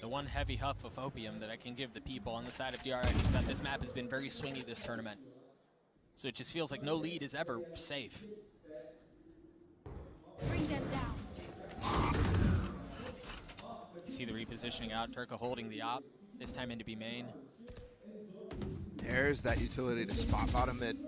The one heavy huff of opium that I can give the people on the side of DRX is that this map has been very swingy this tournament. So it just feels like no lead is ever safe. Bring them down. You see the repositioning out, Turka holding the op, this time into B main. There's that utility to spot bottom mid.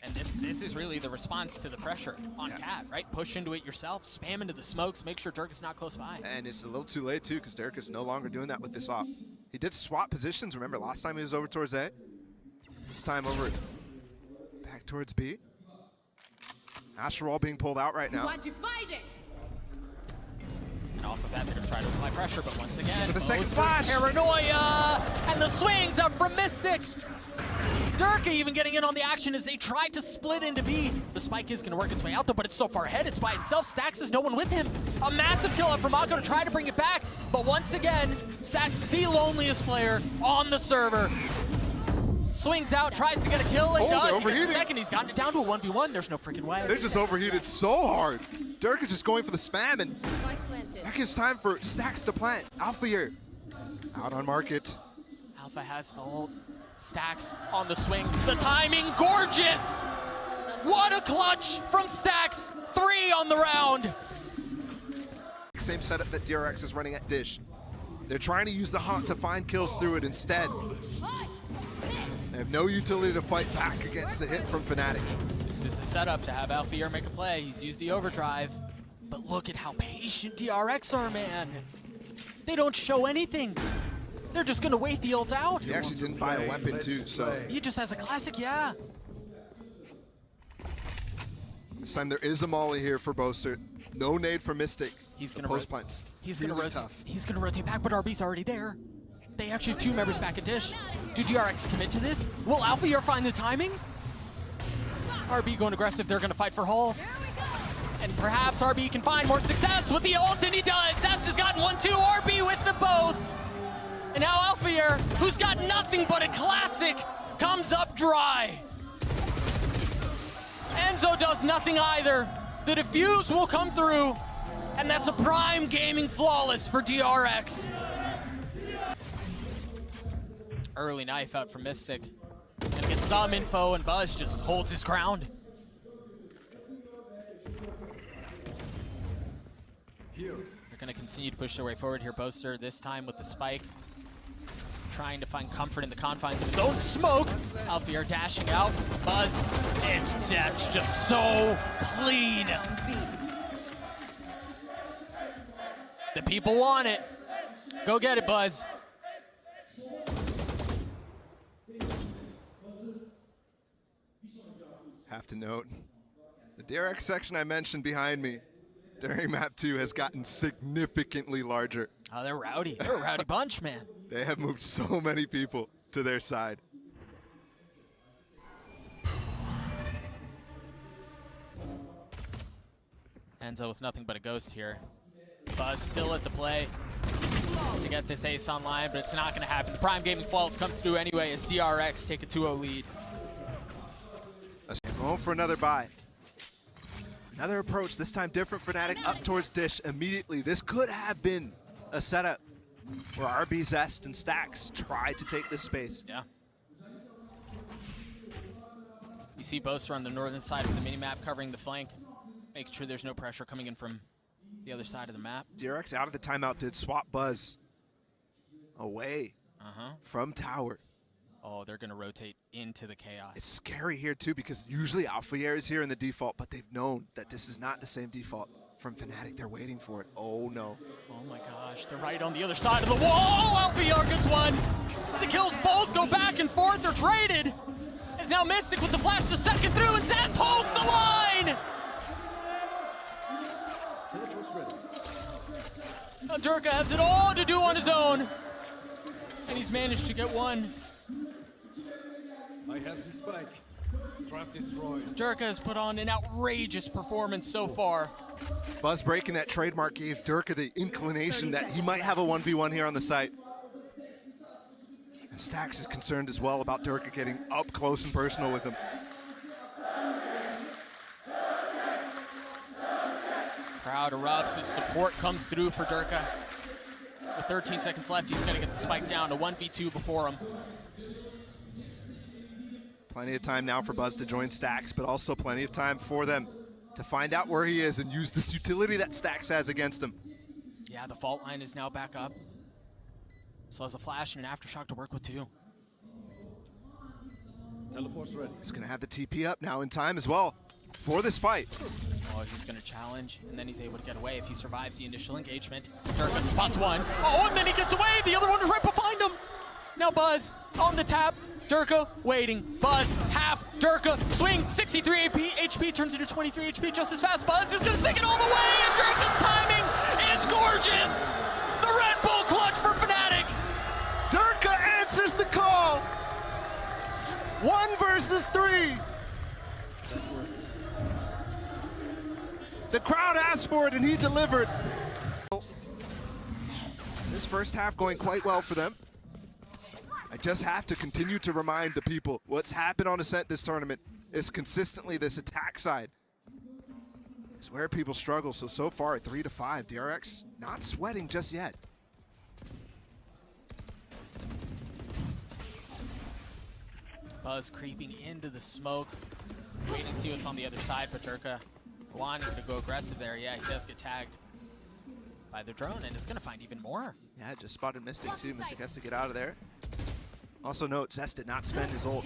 And this is really the response to the pressure on Cat, right? Push into it yourself, spam into the smokes, make sure Dirk is not close by. And it's a little too late too, because Dirk is no longer doing that with this op. He did swap positions, remember last time he was over towards A? This time over back towards B. Asher Wall being pulled out right now. And off of that, they're going to try to apply pressure, but once again, with the second flash. Paranoia! And the swings up from Mystic! Durka even getting in on the action as they try to split into B. The spike is going to work its way out though, but it's so far ahead, it's by itself. Stax has no one with him. A massive kill up from Mako to try to bring it back, but once again, Stax is the loneliest player on the server. Swings out, tries to get a kill, and does. He gets a second, he's gotten it down to a 1v1. There's no freaking way. They just overheated so hard. Dirk is just going for the spam, and that gives time for Stax to plant. Alpha here, out on market. Alpha has the ult. Stax on the swing. The timing, gorgeous! What a clutch from Stax. 3 on the round. Same setup that DRX is running at Dish. They're trying to use the haunt to find kills through it instead. They have no utility to fight back against the hit from Fnatic. This is a setup to have Alphier make a play. He's used the overdrive. But look at how patient DRX are, man. They don't show anything. They're just gonna wait the ult out. He actually didn't buy a weapon too, so. He just has a classic, yeah. This time there is a molly here for Boaster. No nade for Mystic. He's gonna post plants. He's really gonna tough. He's gonna rotate back, but RB's already there. They actually have 2 members back at Dish. Do DRX commit to this? Will Alphier find the timing? RB going aggressive, they're gonna fight for halls. And perhaps RB can find more success with the ult, and he does. Sess has gotten 1-2, RB with the both. And now Alphier, who's got nothing but a classic, comes up dry. Enzo does nothing either. The defuse will come through, and that's a prime gaming flawless for DRX. Early knife out from Mystic. Gonna get some info, and Buzz just holds his ground. They're gonna continue to push their way forward here. Boaster this time with the spike, trying to find comfort in the confines of his own smoke. Alphier dashing out. Buzz, and that's just so clean. The people want it. Go get it, Buzz. Have to note, the DRX section I mentioned behind me during map 2 has gotten significantly larger. Oh, they're rowdy. They're a rowdy bunch, man. They have moved so many people to their side. Enzo with nothing but a ghost here. Buzz still at the play to get this ace online, but it's not going to happen. The Prime Gaming Falls comes through anyway as DRX take a 2-0 lead. Going for another buy. Another approach, this time different. Fnatic up towards Dish immediately. This could have been a setup where RB, Zest, and Stax tried to take this space. Yeah. You see Boaster on the northern side of the minimap covering the flank. Make sure there's no pressure coming in from the other side of the map. DRX out of the timeout did swap Buzz away from tower. Oh, they're going to rotate into the chaos. It's scary here too because usually Alphier is here in the default, but they've known that this is not the same default from Fnatic. They're waiting for it. Oh no. Oh my gosh, they're right on the other side of the wall. Alphier gets one. The kills both go back and forth. They're traded. It's now Mystic with the flash to second through, and Zess holds the line. Now Durka has it all to do on his own, and he's managed to get one. I have the spike. Trap destroyed. Durka has put on an outrageous performance so far. Buzz breaking that trademark gave Durka the inclination that he might have a 1v1 here on the site. And Stax is concerned as well about Durka getting up close and personal with him. Crowd erupts as support comes through for Durka. With 13 seconds left, he's going to get the spike down to 1v2 before him. Plenty of time now for Buzz to join Stax, but also plenty of time for them to find out where he is and use this utility that Stax has against him. Yeah, the fault line is now back up. So has a flash and an aftershock to work with too. Teleport's ready. He's going to have the TP up now in time as well for this fight. Oh, he's going to challenge, and then he's able to get away if he survives the initial engagement. Durka spots one. Oh, and then he gets away. The other one is right behind him. Now Buzz on the tap. Durka waiting. Buzz, half. Durka, swing. 63 HP turns into 23 HP just as fast. Buzz is going to sink it all the way, and Durka's timing is gorgeous. The Red Bull clutch for Fnatic. Durka answers the call. 1 versus 3. The crowd asked for it and he delivered. This first half going quite well for them. I just have to continue to remind the people what's happened on Ascent this tournament is consistently this attack side. It's where people struggle. So far at 3-5, DRX not sweating just yet. Buzz creeping into the smoke, waiting to see what's on the other side, but Durka wanting to go aggressive there. Yeah, he does get tagged by the drone, and it's going to find even more. Yeah, just spotted Mystic too. Mystic has to get out of there. Also note, Zest did not spend his ult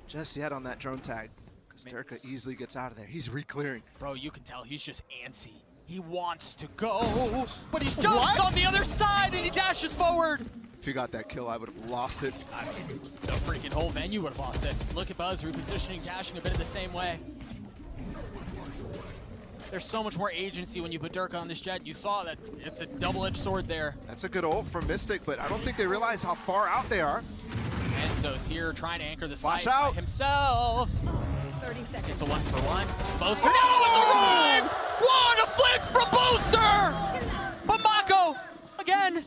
just yet on that drone tag, because Durka easily gets out of there. He's re-clearing. Bro, you can tell he's just antsy. He wants to go, but he's just on the other side, and he dashes forward. If he got that kill, I would have lost it. The freaking whole venue would have lost it. Look at Buzz repositioning, dashing a bit of the same way. There's so much more agency when you put Durka on this jet. You saw that it's a double-edged sword there. That's a good ult from Mystic, but I don't think they realize how far out they are. Enzo's here trying to anchor the Flash site out. by himself. 30 seconds. It's a 1-for-1. Booster now with the revive! What a flick from Booster! But Mako, again,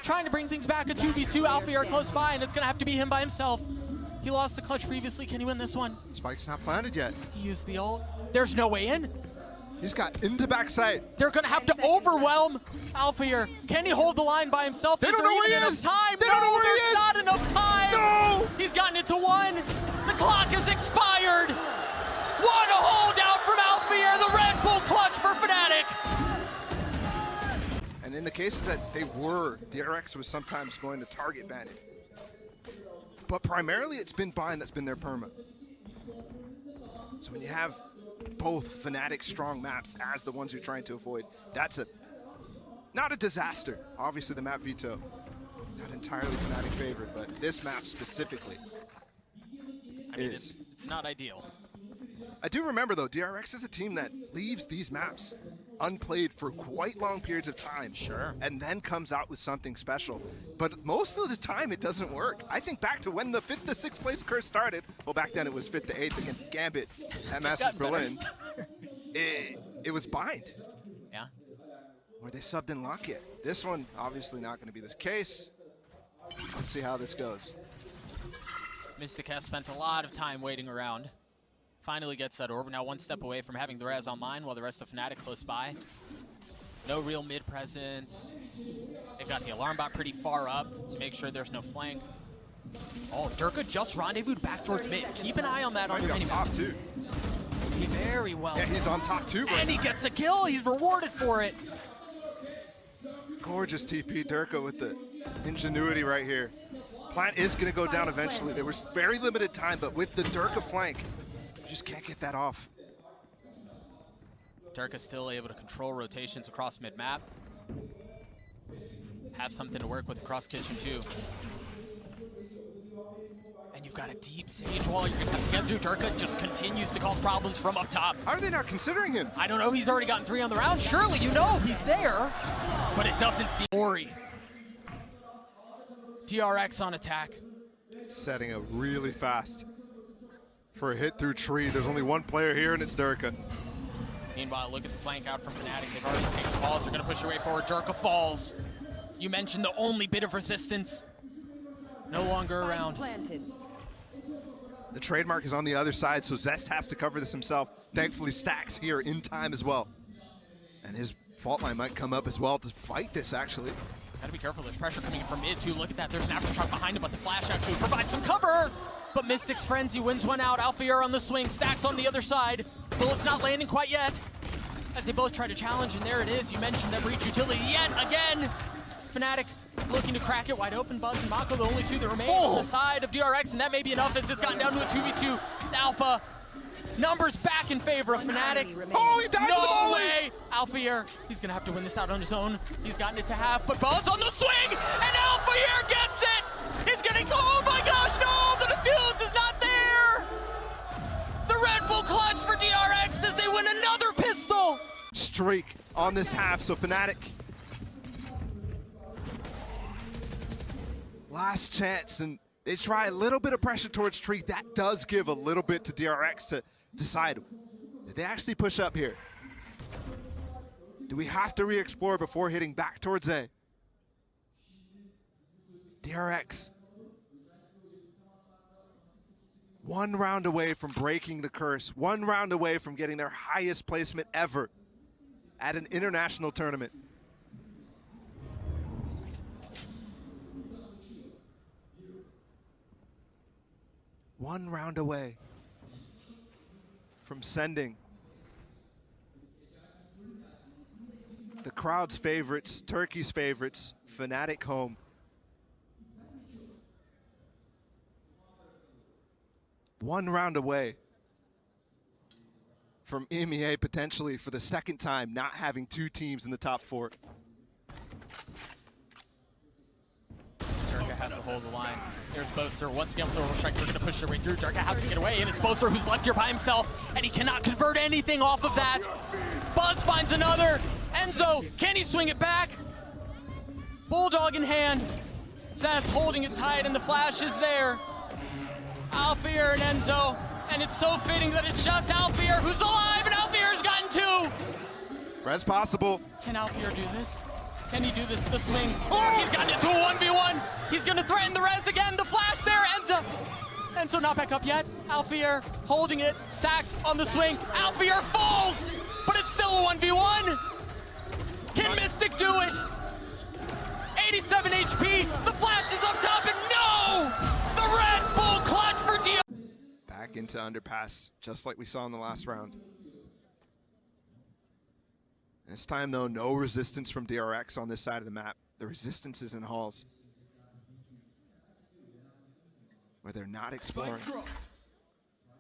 trying to bring things back. A 2v2, Alpha are close by, and it's going to have to be him by himself. He lost the clutch previously. Can he win this one? Spike's not planted yet. He used the ult. There's no way in. He's got into backside. They're going to have to overwhelm Alpha here. Can he hold the line by himself? They Is don't there know where even he enough is. time? They don't know where he there's is. not enough time. No! He's gotten it to 1. The clock has expired. What a holdout from Alpha here. The Red Bull clutch for Fnatic. And in the cases that they were, DRX was sometimes going to target Bandit. But primarily it's been Bind that's been their perma. So when you have both Fnatic strong maps as the ones you're trying to avoid, that's not a disaster. Obviously the map veto, not entirely Fnatic favorite, but this map specifically I mean, is. it's not ideal. I do remember though, DRX is a team that leaves these maps unplayed for quite long periods of time. Sure. And then comes out with something special. But most of the time it doesn't work. I think back to when the 5th to 6th place curse started. Well, back then it was 5th to 8th against Gambit at Masters Berlin. It was Bind, Yeah. where they subbed in Lockett. This one, obviously not going to be the case. Let's see how this goes. Mystic has spent a lot of time waiting around. Finally gets that orb. Now 1 step away from having the res online while the rest of Fnatic close by. No real mid presence. They've got the alarm bot pretty far up to make sure there's no flank. Oh, Durka just rendezvoused back towards mid. Keep an eye on that on Might your be on minimap. top too. He very well. Yeah, he's on top too. And he gets a kill. He's rewarded for it. Gorgeous TP Durka with the ingenuity right here. Plant is going to go down eventually. There was very limited time, but with the Durka flank, you just can't get that off. Durka's still able to control rotations across mid-map. Have something to work with across kitchen too. And you've got a deep sage wall you're gonna have to get through. Durka just continues to cause problems from up top. How are they not considering him? I don't know, he's already gotten 3 on the round. Surely you know he's there, but it doesn't seem. Ori. DRX on attack. Setting up really fast for a hit through tree. There's only one player here, and it's Durka. Meanwhile, look at the flank out from Fnatic. They've already taken calls. They're going to push your way forward. Durka falls. You mentioned the only bit of resistance. No longer around. Planted. The trademark is on the other side, so Zest has to cover this himself. Thankfully, Stax here in time as well. And his fault line might come up as well to fight this, actually. Gotta be careful, there's pressure coming in from mid too. Look at that, there's an aftershock behind him, but the flash actually provides some cover. But Mystic's Frenzy wins one out. Alphair on the swing, Stacks on the other side. Bullets not landing quite yet. As they both try to challenge, and there it is. You mentioned that breach utility yet again. Fnatic looking to crack it wide open. Buzz and Mako, the only two that remain on the side of DRX, and that may be enough as it's gotten down to a 2v2. Alpha, numbers back in favor of Fnatic. Oh, he died to the No volley! way! Alphair, he's gonna have to win this out on his own. He's gotten it to half, but Buzz on the swing, and Alphair gets it! He's gonna go, oh my gosh, no! The defuse is not there! The Red Bull clutch for DRX as they win another pistol! Streak on this half, so Fnatic. Last chance, and they try a little bit of pressure towards Streak. That does give a little bit to DRX to decide, did they actually push up here? Do we have to re-explore before hitting back towards A? DRX. One round away from breaking the curse. One round away from getting their highest placement ever at an international tournament. One round away from sending the crowd's favorites, Turkey's favorites, Fnatic home. One round away from EMEA potentially for the second time not having two teams in the top four. Durka has to hold the line. There's Boaster once again with the strike. They're going to push their way through. Durka has to get away, and it's Boaster who's left here by himself, and he cannot convert anything off of that. Buzz finds another. Enzo, can he swing it back? Bulldog in hand. Zess holding it tight, and the flash is there. Alphair and Enzo, and it's so fitting that it's just Alphair who's alive, and Alphair's gotten two. Res possible. Can Alphair do this? Can he do this? The swing. Oh! He's gotten it to a 1v1. He's gonna threaten the res again. The flash there, Enzo not back up yet. Alphair holding it. Stacks on the swing. Alphair falls, but it's still a 1v1. Can Mystic do it? 87 HP. The flash is up top, and no! The Red Bull clutch for DRX. Back into underpass, just like we saw in the last round. This time, though, no resistance from DRX on this side of the map. The resistance is in halls, where they're not exploring.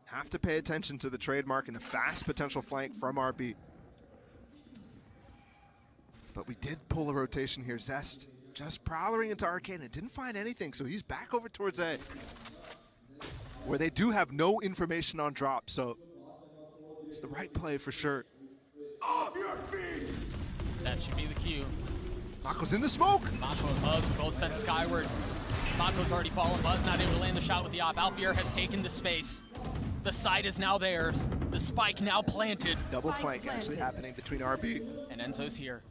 Have to pay attention to the trademark and the fast potential flank from RB. But we did pull a rotation here. Zest just prowling into Arcane and didn't find anything, so he's back over towards A, where they do have no information on drop, so it's the right play for sure. Off your feet! That should be the cue. Mako's in the smoke! Mako and Buzz were both sent skyward. Mako's already fallen. Buzz not able to land the shot with the op. Alphair has taken the space. The side is now theirs. The spike now planted. Double flank actually happening between RB. And Enzo's here.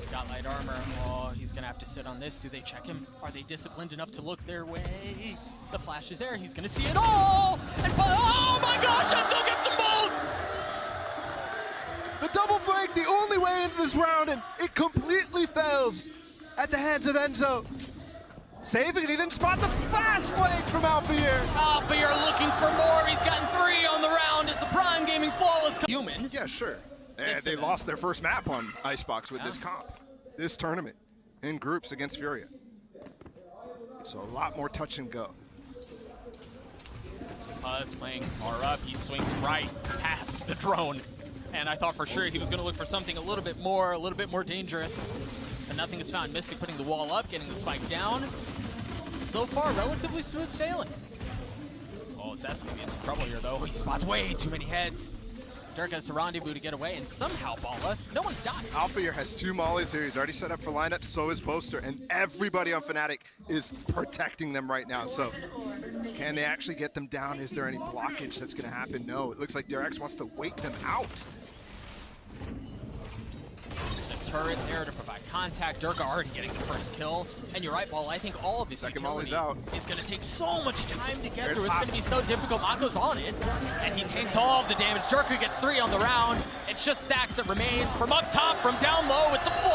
He's got light armor. Oh, he's gonna have to sit on this. Do they check him? Are they disciplined enough to look their way? The flash is there. He's gonna see it all! And oh my gosh, Enzo gets them both! The double flank, the only way into this round, and it completely fails at the hands of Enzo. Saving it, he didn't spot the fast flank from Alphair. Alphair looking for more. He's gotten 3 on the round as the Prime Gaming Flawless human. Yeah, sure. And they lost their first map on Icebox with this comp, this tournament, in groups against Furia. So a lot more touch and go. Buzz playing far up. He swings right past the drone. And I thought for sure he was going to look for something a little bit more dangerous. But nothing is found. Mystic putting the wall up, getting the spike down. So far, relatively smooth sailing. Oh, it's Zest maybe in some trouble here, though. He spots way too many heads. Dirk has to rendezvous to get away, and somehow, Bala, no one's died. Alphair has 2 mollies here. He's already set up for lineup, so is Boaster, and everybody on Fnatic is protecting them right now. So can they actually get them down? Is there any blockage that's going to happen? No, it looks like DRX wants to wait them out. The turret there to provide contact. Durka already getting the first kill. And you're right, Ball, I think all of his Second utility volley's out. is going to take so much time to get There's through. It's pop. going to be so difficult. Mako's on it, and he takes all of the damage. Durka gets 3 on the round. It's just Stacks that remains. From up top, from down low, it's a full